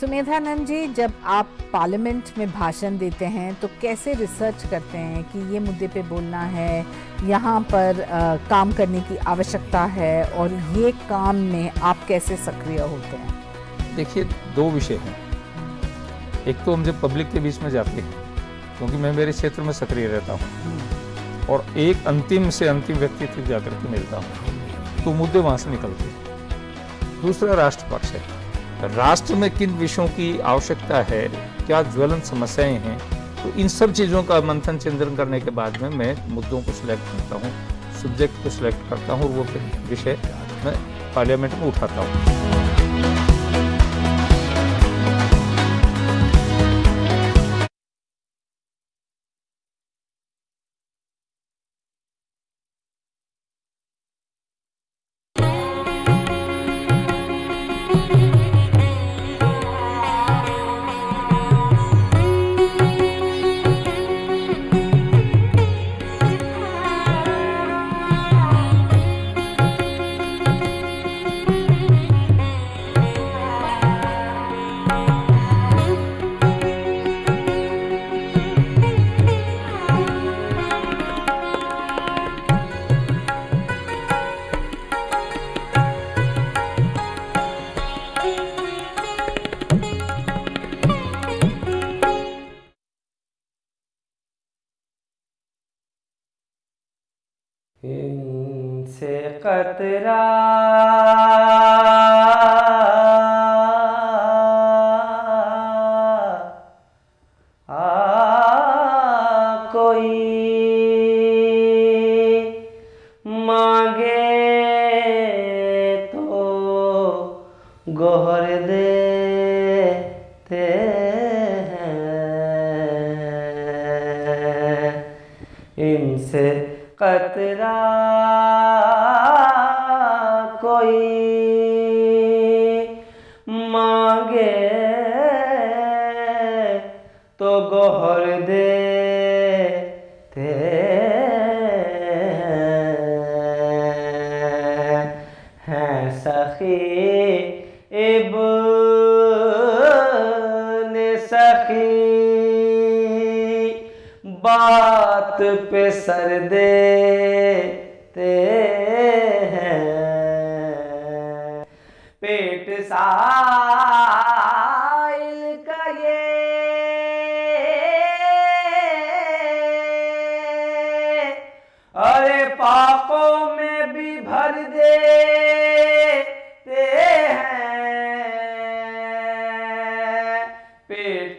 सुमेधानंद जी, जब आप पार्लियामेंट में भाषण देते हैं तो कैसे रिसर्च करते हैं कि ये मुद्दे पे बोलना है, यहाँ पर काम करने की आवश्यकता है, और ये काम में आप कैसे सक्रिय होते हैं? देखिए, दो विषय हैं। एक तो हम जब पब्लिक के बीच में जाते हैं, क्योंकि मैं मेरे क्षेत्र में सक्रिय रहता हूँ, और एक अंतिम से अंतिम व्यक्ति तक जाकर के मिलता हूँ, तो मुद्दे वहाँ से निकलते हैं। दूसरा राष्ट्र पक्ष है। राष्ट्र में किन विषयों की आवश्यकता है, क्या ज्वलंत समस्याएं हैं, तो इन सब चीज़ों का मंथन चिंतन करने के बाद में मैं मुद्दों को सिलेक्ट करता हूँ, सब्जेक्ट को सिलेक्ट करता हूँ, और वो विषय मैं पार्लियामेंट में उठाता हूँ। इनसे कतरा कोई मांगे तो गोहर देते हैं। इनसे कतरा कोई मांगे तो गोहर देते हैं। सखी इब्न सखी बात पे सर देते हैं। पेट साइल का ये अरे पापों में भी भर देते हैं। पेट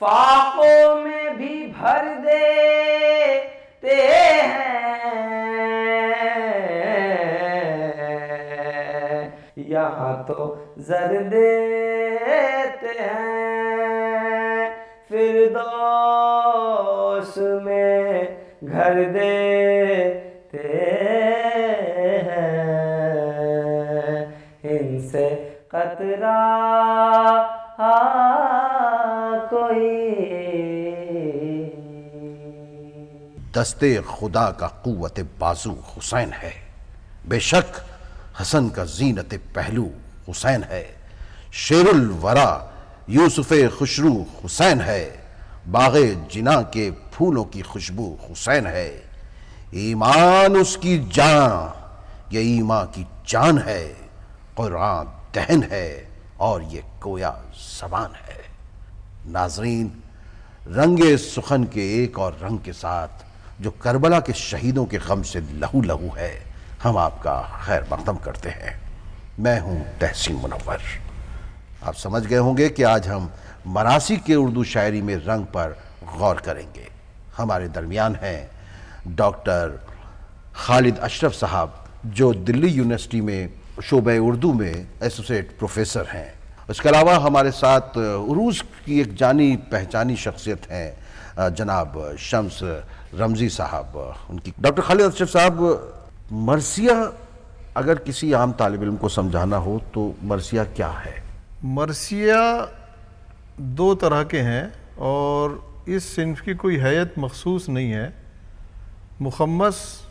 फाकों में भी भर देते हैं। यहाँ तो जर देते हैं, फिरदौस में घर देते हैं। इनसे कतरा कोई। दस्ते खुदा का कुव्वत बाजू हुसैन है, बेशक हसन का जीनत पहलू हुसैन है। शेरुल वरा यूसुफे खुशरू हुसैन है, बागे जिना के फूलों की खुशबू हुसैन है। ईमान उसकी जान, ये ईमान की जान है। कुरान दहन है और ये कोया ज़बान है। नाजरीन, रंगे सुखन के एक और रंग के साथ जो करबला के शहीदों के गम से लहू लहू है, हम आपका खैर मकदम करते हैं। मैं हूं तहसीन मुनव्वर। आप समझ गए होंगे कि आज हम मरासी के उर्दू शायरी में रंग पर गौर करेंगे। हमारे दरमियान हैं डॉक्टर खालिद अशरफ साहब, जो दिल्ली यूनिवर्सिटी में शोबे उर्दू में एसोसिएट प्रोफेसर हैं। इसके अलावा हमारे साथ उरूज़ की एक जानी पहचानी शख्सियत हैं जनाब शम्स रमज़ी साहब। उनकी डॉक्टर खालिद अशरफ साहब, मरसिया अगर किसी आम तालिब इल्म को समझाना हो तो मरसिया क्या है? मरसिया दो तरह के हैं और इस सिन्फ की कोई हैयत मखसूस नहीं है। मुखम्मस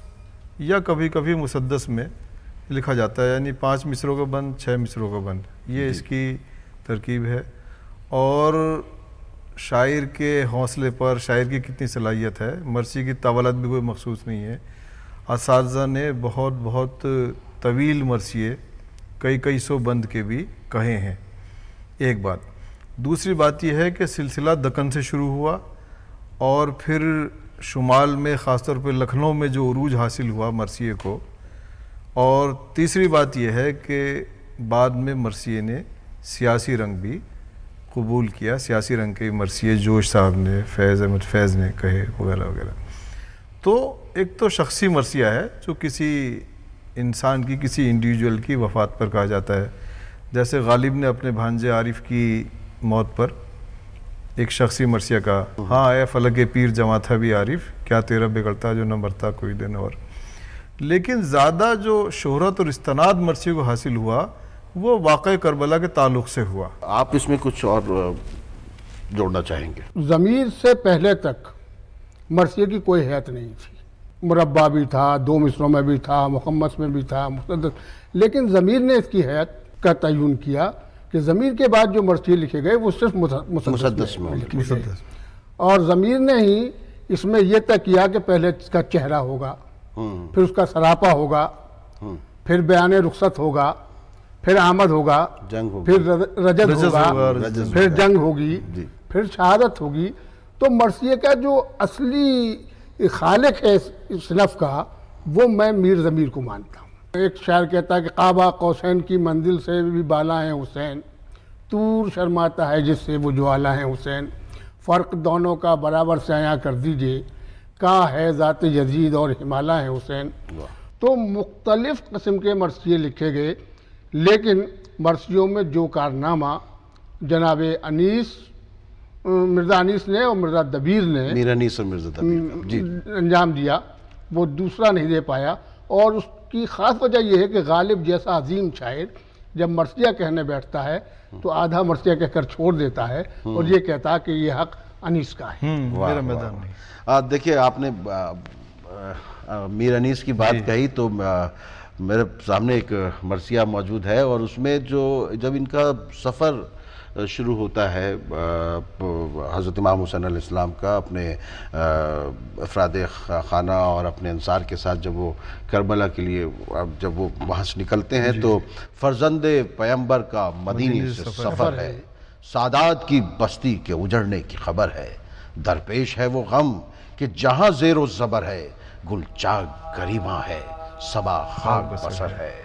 या कभी कभी मुसद्दस में लिखा जाता है, यानी 5 मिसरों का बंद, 6 मिसरों का बंद, ये इसकी तरकीब है। और शायर के हौसले पर शायर की कितनी सलाहियत है, मर्सी की तवालत भी कोई मखसूस नहीं है। असातिज़ा ने बहुत बहुत तवील मर्सिए कई कई सौ बंद के भी कहे हैं, एक बात। दूसरी बात यह है कि सिलसिला दक्कन से शुरू हुआ और फिर शुमाल में ख़ासतौर पर लखनऊ में जो उरूज हासिल हुआ मर्सिए को। और तीसरी बात यह है कि बाद में मर्सिए ने सियासी रंग भी कबूल किया, सियासी रंग के मर्सिए जोश साहब ने, फैज़ अहमद फैज़ ने कहे वगैरह वगैरह। तो एक तो शख्सी मर्सिया है जो किसी इंसान की, किसी इंडिविजुअल की वफ़ात पर कहा जाता है। जैसे गालिब ने अपने भांजे आरिफ की मौत पर एक शख्सी मर्सिया का, हाँ ए फलक पीर जमा था भी आरिफ, क्या तेरा बिगड़ता जो न मरता कोई दिन और। लेकिन ज़्यादा जो शोहरत और इस्तनाद मर्सी को हासिल हुआ वो वाक़ई करबला के ताल्लुक़ से हुआ। आप इसमें कुछ और जोड़ना चाहेंगे? ज़मीर से पहले तक मर्सिए की कोई हैत नहीं थी। मुरब्बा भी था, 2 मिसरों में भी था, मुखम्मस में भी था, मुसद्दस। लेकिन ज़मीर ने इसकी हैत का तयन किया कि ज़मीर के बाद जो मर्सिए लिखे गए वो सिर्फ मुसद्दस में लिखे गए। और ज़मीर ने ही इसमें यह तय किया कि पहले इसका चेहरा होगा, फिर उसका सरापा होगा, फिर बयान रुखसत होगा, फिर आमद होगा, फिर रजत होगा, फिर जंग होगी, फिर शहादत होगी। तो मर्सिए का जो असली खालिक है इस नफ का, वो मैं मीर ज़मीर को मानता हूँ। एक शायर कहता है कि काबा कौसैन की मंजिल से भी बाला है हुसैन, तूर शर्माता है जिससे वो ज्वाला है हुसैन, फ़र्क दोनों का बराबर से आया कर दीजिए, का है ज़ात यजीद और हिमालय है हुसैन। तो मुख्तलिफ़ किस्म के मर्सिए लिखे गए, लेकिन मर्सियों में जो कारनामा जनाब अनीस, मिर्ज़ा अनीस ने और मिर्ज़ा दबीर ने, मीर अनीस और मिर्ज़ा दबीर जी, अंजाम दिया, वो दूसरा नहीं दे पाया। और उसकी ख़ास वजह यह है कि गालिब जैसा अजीम शायर जब मर्सिया कहने बैठता है तो आधा मर्सिया कहकर छोड़ देता है और ये कहता है कि ये हक अनीस का है। मेरा मैदान नहीं। देखिए, आपने मीर अनीस की बात कही तो मेरे सामने एक मर्सिया मौजूद है और उसमें जो जब इनका सफ़र शुरू होता है हज़रत इमाम हुसैन अलैहिस्सलाम का अपने अफराद खाना और अपने अंसार के साथ, जब वो करबला के लिए जब वो वहाँ से निकलते हैं तो फर्जंद पैगंबर का मदीने से सफ़र है, सादात की बस्ती के उजड़ने की खबर है, दरपेश है वो गम कि जहाँ ज़ेरो ज़बर है, गुलचाग गरीमा है, सबा खाक बसर है।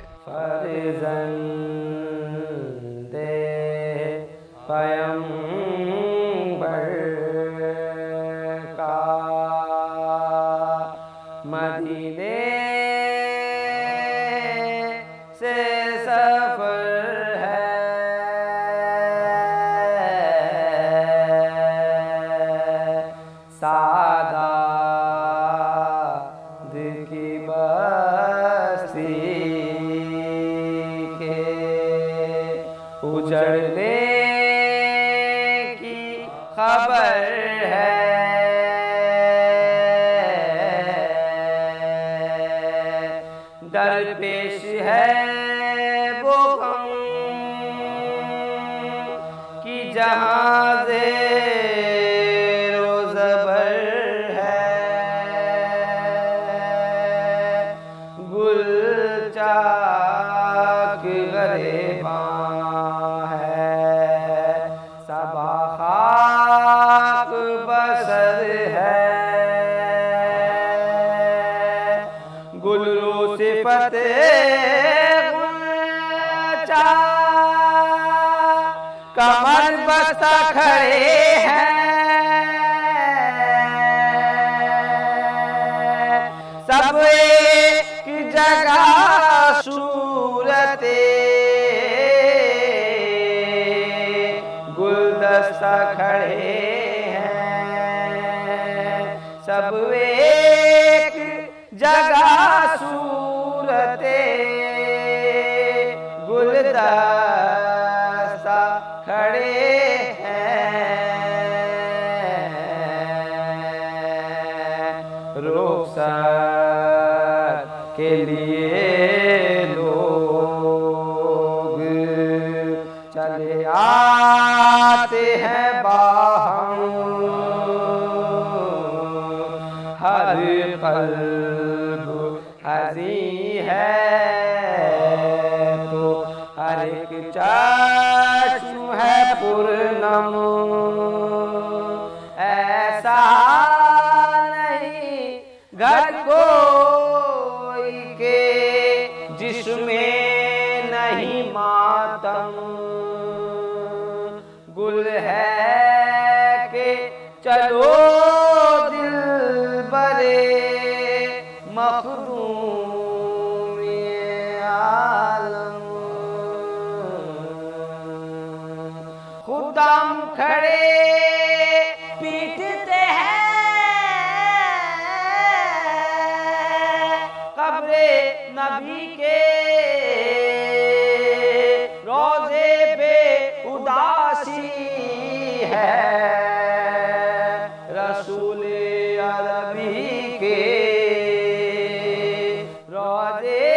पैगंबर का मदीने से सफर है, सादात की बस्ती के उजड़ने खबर है, दरपेश है वो गम कि जहाँ ज़ेरो ज़बर है, गुलचाक गरेबां है, सबा बसर है, गुलरो सिफत गुलचा कमर बस्ता खड़े हैं, सब एक जगह सूरते गुलदस्ता खड़े हैं, सब एक जगह सूरते गुलदस्ता खड़े हैं। एक चश्म है पूर्णम, ऐसा नहीं घर कोई के जिसमें नहीं मातम। गुल है के चलो दिल बरे मखदूम आलम। खुदाम खड़े पीटते हैं कब्रे नबी के, रोजे पे उदासी है रसूल अरबी के। रोजे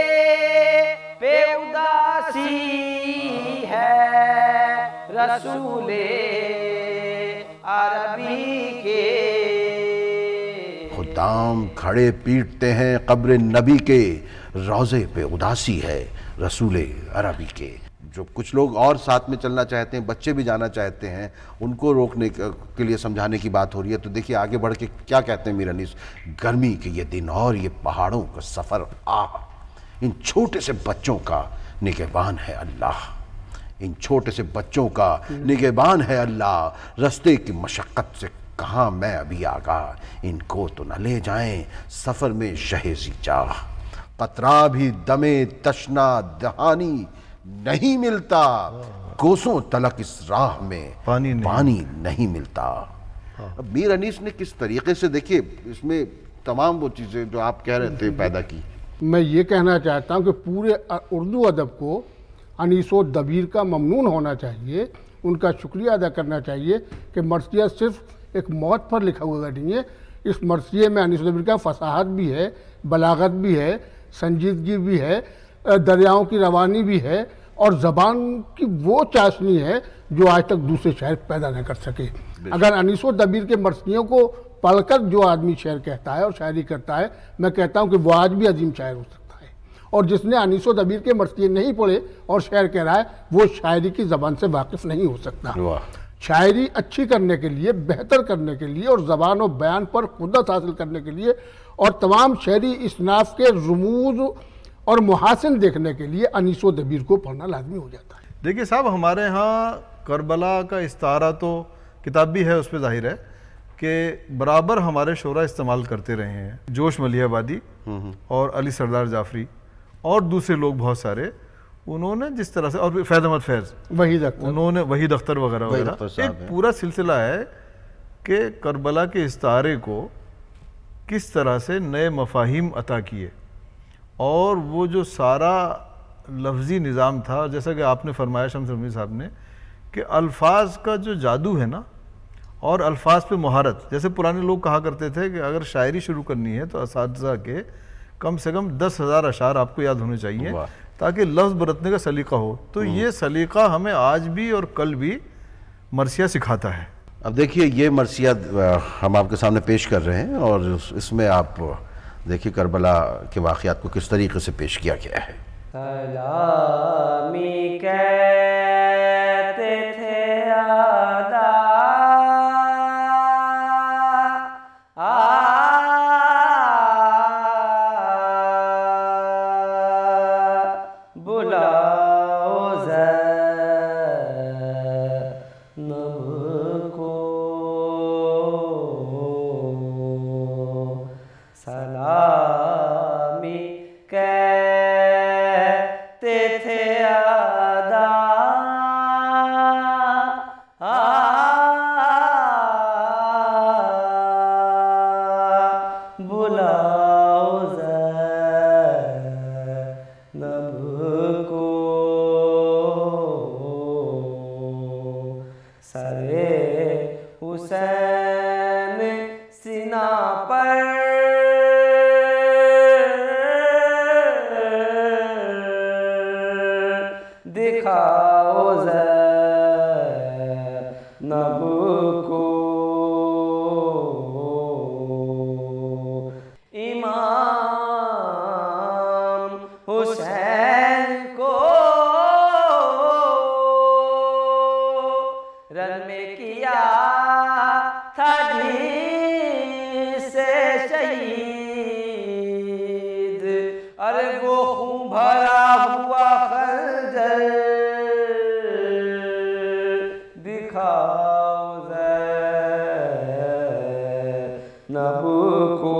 पे उदासी है रसूल अरबी के। खुदाम खड़े पीटते हैं कब्र नबी के, रोज़े पे उदासी है रसूल अरबी के। जो कुछ लोग और साथ में चलना चाहते हैं, बच्चे भी जाना चाहते हैं, उनको रोकने के लिए समझाने की बात हो रही है। तो देखिए आगे बढ़ के क्या कहते हैं मीर अनीस, गर्मी के ये दिन और ये पहाड़ों का सफ़र, इन छोटे से बच्चों का निगहबान है अल्लाह, इन छोटे से बच्चों का निगहबान है अल्लाह। रास्ते की मशक्क़त से कहाँ मैं अभी आगा, इनको तो न ले जाएं सफ़र में शहेज़ी चाह। कतरा भी दमे तशना दहानी नहीं मिलता, कोसों तलक इस राह में पानी नहीं मिलता। अब मीर अनीस ने किस तरीके से, देखिए इसमें तमाम वो चीज़ें जो आप कह रहे थे पैदा की। मैं ये कहना चाहता हूँ कि पूरे उर्दू अदब को अनीसो दबीर का ममनून होना चाहिए, उनका शुक्रिया अदा करना चाहिए कि मरसिया सिर्फ एक मौत पर लिखा हुआ नहीं है। इस मरसिए में अनीसो दबीर का फसाहत भी है, बलागत भी है, संजीदगी भी है, दरियाओं की रवानी भी है और ज़बान की वो चाशनी है जो आज तक दूसरे शायर पैदा न कर सके। अगर अनीसो दबीर के मरसियों को पढ़कर जो आदमी शायर कहता है और शायरी करता है, मैं कहता हूँ कि वो आज भी अजीम शायर हो सकता है। और जिसने अनीसो दबीर के मरसिए नहीं पढ़े और शायर कह रहा है, वो शायरी की ज़बान से वाकिफ़ नहीं हो सकता। शायरी अच्छी करने के लिए, बेहतर करने के लिए और ज़बान और बयान पर कुदरत हासिल करने के लिए और तमाम शायरी इसनाफ के रमूज़ और मुहासिन देखने के लिए अनीसो दबीर को पढ़ना लाजमी हो जाता है। देखिए साहब, हमारे यहाँ करबला का इस्तारा तो किताब भी है, उस पर जाहिर है कि बराबर हमारे शोरा इस्तेमाल करते रहे हैं। जोश मलिहाबादी और अली सरदार जाफरी और दूसरे लोग बहुत सारे, उन्होंने जिस तरह से, और फैज़ अहमद फैज़, उन्होंने वहीद अख्तर वगैरह वगैरह, एक पूरा सिलसिला है कि करबला के इस्तारे को किस तरह से नए मफाहिम अता किए। और वो जो सारा लफ्ज़ी निज़ाम था, जैसा कि आपने फरमाया शम्स रमी साहब ने, कि अल्फाज का जो जादू है ना और अल्फाज पे महारत, जैसे पुराने लोग कहा करते थे कि अगर शायरी शुरू करनी है तो असातिज़ा के कम से कम 10,000 अशार आपको याद होने चाहिए ताकि लफ्ज़ बरतने का सलीका हो। तो ये सलीका हमें आज भी और कल भी मरसिया सिखाता है। अब देखिए ये मरसिया हम आपके सामने पेश कर रहे हैं और इसमें आप देखिए करबला के वाक़यात को किस तरीके से पेश किया गया है। सलामी कहते थे आदा बुलाओ ज़ैनब को, सलामी कहते थे आदा बुलाओ ज़ैनब को, सरे हुसैन सीना पर दिखाओ ज़ैनब को, इमाम हुसैन को दिखाओ ज़ैनब को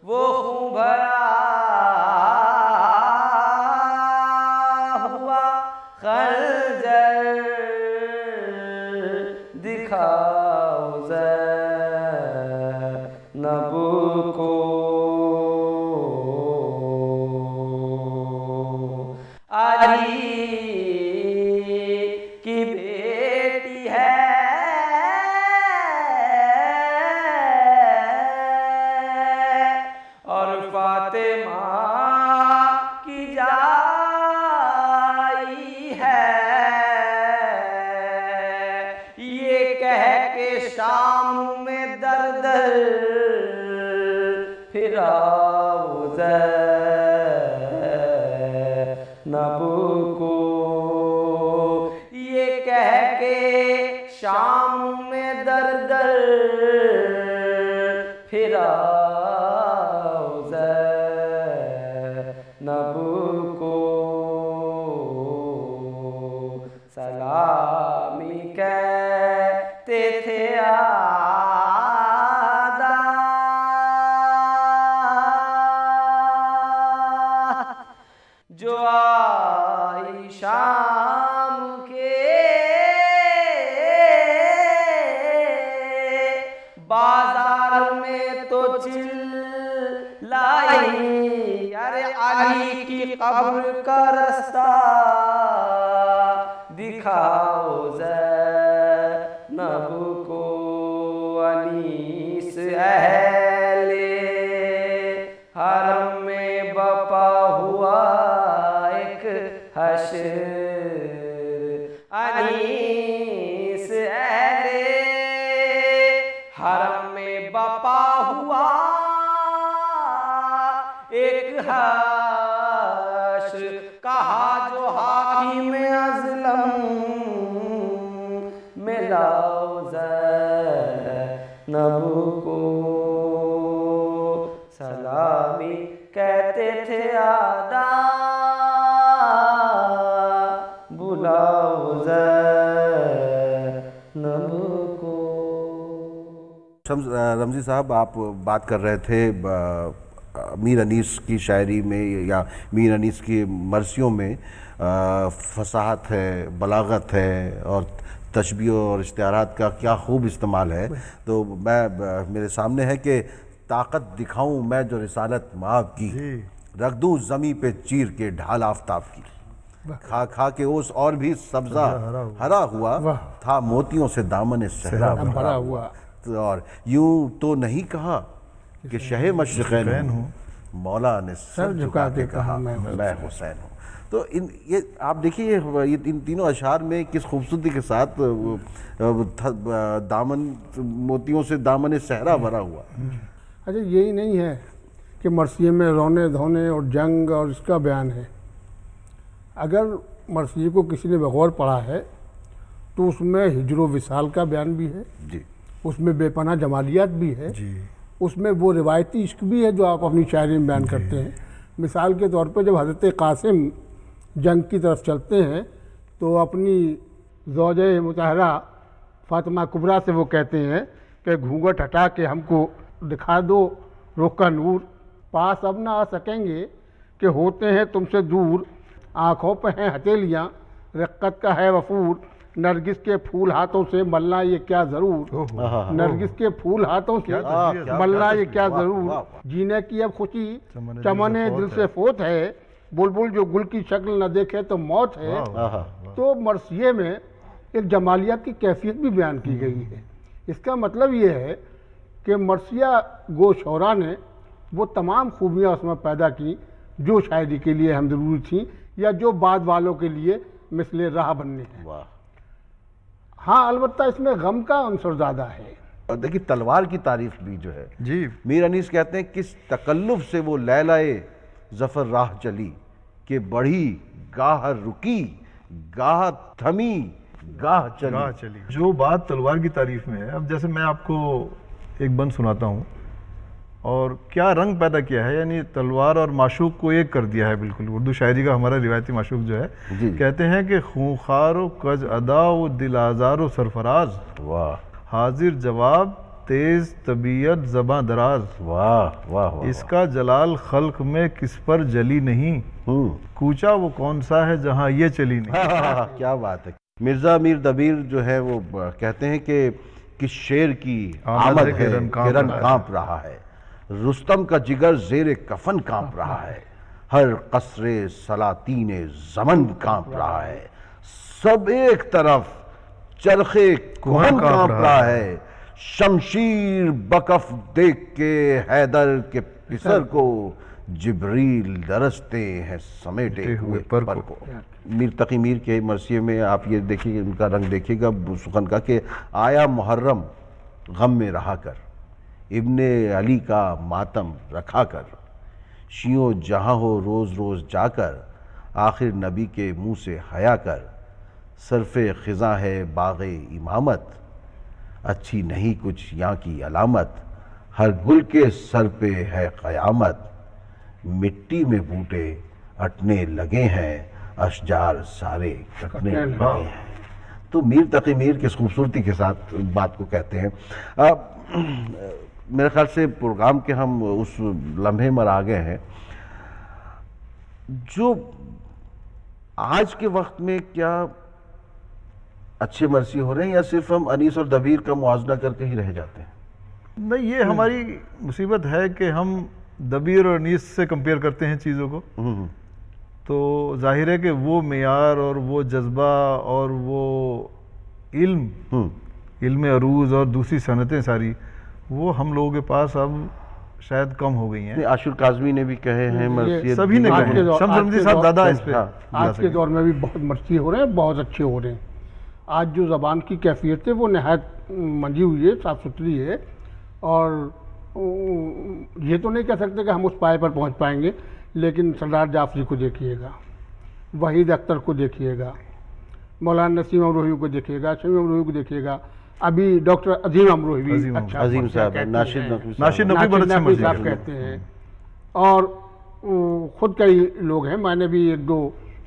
वो खून भरा हुआ खंजर दिखाओ ज़ैनब को। अली की बेटी है और फातिमा की जाई है, ये कह के शाम में दर दर फिराओ ज़ैनब को, ये कह के शाम में दर दर फिराओ ज़ैनब को। सलामी कहते थे आदा जो आई शाम के बाजार में तो चिल्लाई, अरे अली की कब्र का रास्ता दिखाओ ज़ैनब को। अनीस अहले हरम में बपा हुआ एक हश्र, अनीस अहले हरम में बपा हुआ एक हश्र, कहा जो हाकिम अज़लम मिलाओ ज़ैनब को। सलामी कहते थे आदा बुलाओ ज़ैनब को। रमज़ी साहब, आप बात कर रहे थे मीर अनीस की शायरी में या मीर अनीस की मरसियों में फसाहत है, बलागत है और तशबीह और इश्तिहारात का क्या खूब इस्तेमाल है। तो मेरे सामने है कि ताकत दिखाऊं मैं जो रिसालत माँ की, रख दूं ज़मीं पे चीर के ढाल आफताब की, खा खा के ओस और भी सब्जा हरा हुआ था, मोतियों से दामन सहरा भरा हुआ। और यूं तो नहीं कहा कि शहे मशरिक़ैन हूँ, मौला ने सर झुका के कहा मैं हुसैन हूँ। तो ये आप देखिए ये इन तीनों अशार में किस खूबसूरती के साथ दामन मोतियों से दामन सहरा भरा हुआ। अच्छा, यही नहीं है कि मरसिये में रोने धोने और जंग और इसका बयान है। अगर मरसिये को किसी ने बगौर पढ़ा है तो उसमें हिजर विसाल का बयान भी है जी, उसमें बेपनाह जमालियात भी है जी, उसमें वो रिवायती इश्क भी है जो आप अपनी शायरी में बयान करते हैं। मिसाल के तौर पे जब हज़रत कासिम जंग की तरफ चलते हैं तो अपनी ज़ौजे मुतहरा फातिमा कुबरा से वो कहते हैं कि घूंघट हटा के हमको दिखा दो रुख का नूर, पास अब ना आ सकेंगे कि होते हैं तुमसे दूर, आँखों पे हैं हथेलियाँ रक़्क़त का है वफूर, नरगिस के फूल हाथों से मलना ये क्या ज़रूर, नरगिस के फूल हाथों से मलना ये क्या ज़रूर, जीने की अब खुशी चमने दिल से फोत है, बुलबुल जो गुल की शक्ल न देखे तो मौत है। तो मरसिये में एक जमालियात की कैफियत भी बयान की गई है। इसका मतलब ये है कि मरसिया गो शौरा ने वो तमाम खूबियाँ उसमें पैदा की जो शायरी के लिए हम ज़रूरी थी या जो बाद वालों के लिए मिसले राह बनने हैं। हाँ, अलबत्ता इसमें गम का अंसर ज़्यादा है। और देखिए तलवार की तारीफ भी जो है जी, मीर अनीस कहते हैं किस तकल्लुफ से वो लैलाए ज़फ़र राह चली, कि बढ़ी गाह रुकी गाह थमी गाह चली। जो बात तलवार की तारीफ में है, अब जैसे मैं आपको एक बंद सुनाता हूँ और क्या रंग पैदा किया है, यानी तलवार और माशूक को एक कर दिया है बिल्कुल। उर्दू शायरी का हमारा रिवायती माशूक जो है, कहते हैं कि खूंखारो कज अदा व दिल आज़ारो सरफराज, वाह हाजिर जवाब तेज तबीयत ज़बां दराज, वाह वाह इसका जलाल खल्क में किस पर जली नहीं, कूचा वो कौन सा है जहाँ ये चली नहीं। क्या बात है। मिर्जा मीर दबीर जो है वो कहते हैं कि किस शेर की आमद है किरण कांप रहा है, रुस्तम का जिगर जेर कफन कांप रहा है, हर कसरे सलातीने ज़मन कांप रहा है, सब एक तरफ चरखे कुहन कांप रहा है, शमशीर बकफ देख के हैदर के पिसर को जिब्रील दरसते हैं समेटे हुए पर को। मीर तकी मीर के मरसिए में आप ये देखिए, उनका रंग देखिएगा सुखन का, कि आया मुहर्रम गम में रहा कर, इब्ने अली का मातम रखा कर, शियों जहाँ हो रोज़ रोज़ जाकर, आखिर नबी के मुँह से हया कर, सरफ़े ख़िज़ा है बाग़े इमामत, अच्छी नहीं कुछ यहाँ की अलामत, हर गुल के सर पे है क़यामत, मिट्टी में बूटे अटने लगे हैं, अशजार सारे कटने लगे हैं। तो मीर तकी मीर किस खूबसूरती के साथ बात को कहते हैं। मेरे ख्याल से प्रोग्राम के हम उस लम्हे में आ गए हैं जो आज के वक्त में क्या अच्छे मरसी हो रहे हैं, या सिर्फ हम अनीस और दबीर का मुआवजा करके ही रह जाते हैं? नहीं, ये हमारी मुसीबत है कि हम दबीर और अनीस से कंपेयर करते हैं चीज़ों को, तो जाहिर है कि वो मेयार और वो जज्बा और वो इल्म अरूज और दूसरी सनतें सारी, वो हम लोगों के पास अब शायद कम हो गई हैं। आशुर काज़मी ने भी कहे हैं, मरसी सभी ने कहे, शम्स रमज़ी साहब दादा इस पे। आज के दौर में भी बहुत मरसी हो रहे हैं, बहुत अच्छे हो रहे हैं। आज जो ज़बान की कैफियत है वो नहायत मंजी हुई है, साफ़ सुथरी है, और ये तो नहीं कह सकते कि हम उस पाए पर पहुंच पाएंगे, लेकिन सरदार जाफरी को देखिएगा, वहीद अख्तर को देखिएगा, मौलाना नसीम अमरोही को देखिएगा, शमीम अमरोही को देखिएगा, अभी डॉक्टर अजीम अमरोही भी अच्छा अजीम साहब, नाशिद नकवी साहब कहते हैं, और ख़ुद कई लोग हैं, मैंने भी एक दो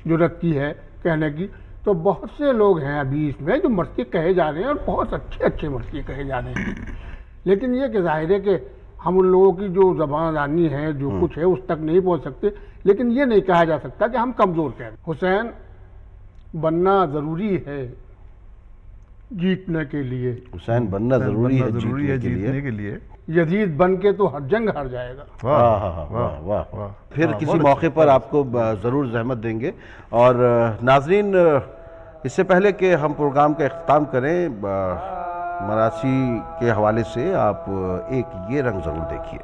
जुर्रत की है कहने की, तो बहुत से लोग हैं अभी इसमें जो मरसी कहे जा रहे हैं, और बहुत अच्छे अच्छे मरसी कहे जा रहे हैं। लेकिन ये कि जाहिर है कि हम उन लोगों की जो ज़बानी है, जो कुछ है, उस तक नहीं पहुंच सकते, लेकिन ये नहीं कहा जा सकता कि हम कमज़ोर कह रहे हैं। हुसैन बनना ज़रूरी है जीतने के लिए, हुसैन बनना ज़रूरी है जीतने के लिए। यजीद बन के तो हर जंग हार जाएगा। वाह वाह वाह। फिर किसी मौके पर आपको ज़रूर ज़हमत देंगे। और नाजरीन, इससे पहले कि हम प्रोग्राम का इख्तिताम करें, मरासी के हवाले से आप एक ये रंग ज़रूर देखिए।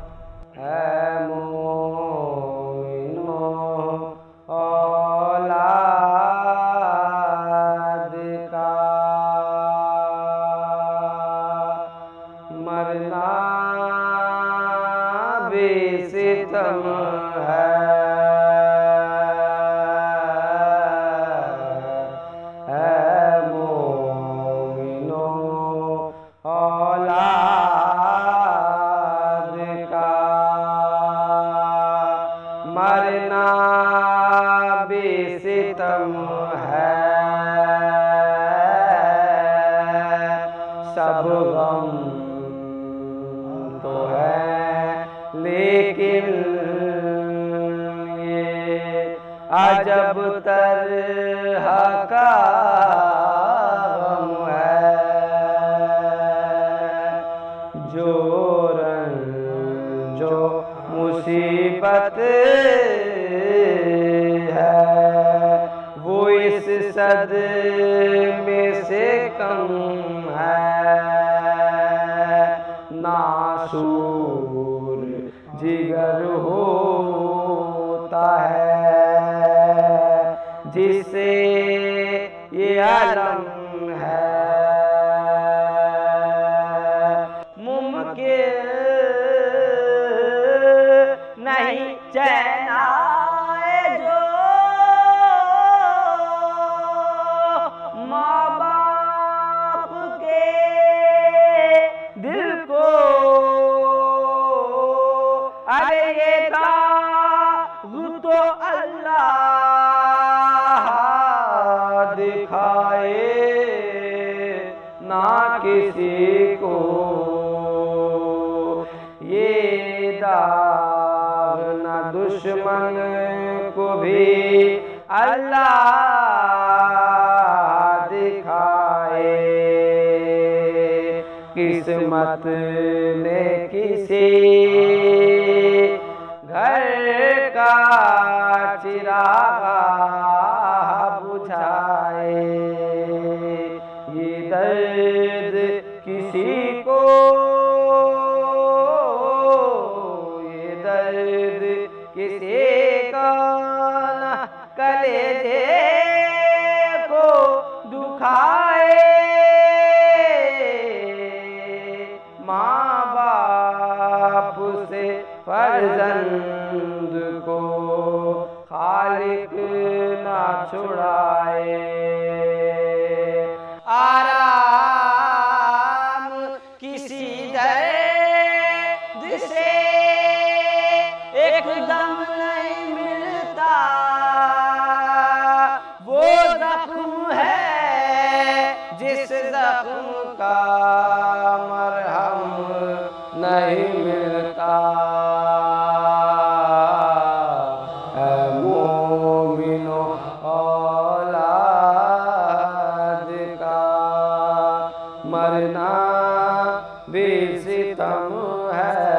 अजब तरह का गम है, जो रंजो मुसीबत है, वो इस सदमे से कम है। नासूर जिगर होता है जिसे ये आलम है, मुमकिन नहीं चैन आए जो माँ बाप के दिल को दुश्मन को भी अल्लाह दिखाए। किस्मत ने किसी घर का चिराग बुझाए। ये दर्द किसी को, ये दर्द किसी का न कलेजे को दुखाए। माँ बाप से फर्जंद को खालिक ना छुड़ाए। आराम किसी दर्द से एकदम नहीं मिलता। वो जख्म है जिस जख्म का मरहम नहीं मिलता। मोमिनो औलाद का मरना भी सितम है।